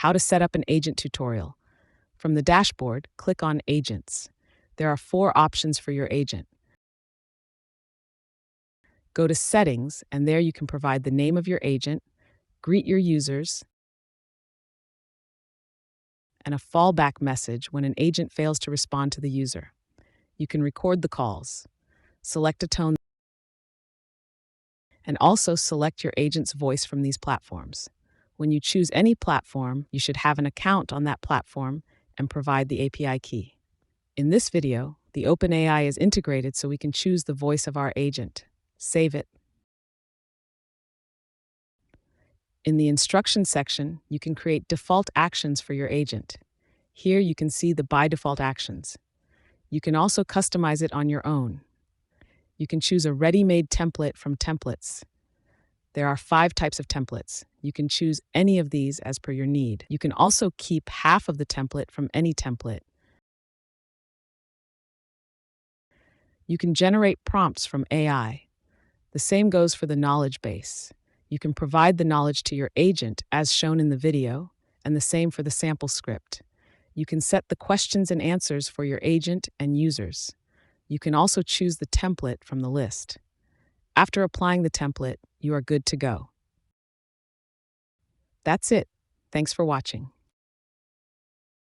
How to set up an agent tutorial. From the dashboard, click on Agents. There are 4 options for your agent. Go to Settings, and there you can provide the name of your agent, greet your users, and a fallback message when an agent fails to respond to the user. You can record the calls, select a tone, and also select your agent's voice from these platforms. When you choose any platform, you should have an account on that platform and provide the API key. In this video, the OpenAI is integrated so we can choose the voice of our agent. Save it. In the instruction section, you can create default actions for your agent. Here you can see the by default actions. You can also customize it on your own. You can choose a ready-made template from templates. There are 5 types of templates. You can choose any of these as per your need. You can also keep half of the template from any template. You can generate prompts from AI. The same goes for the knowledge base. You can provide the knowledge to your agent as shown in the video, and the same for the sample script. You can set the questions and answers for your agent and users. You can also choose the template from the list. After applying the template, you are good to go. That's it. Thanks for watching.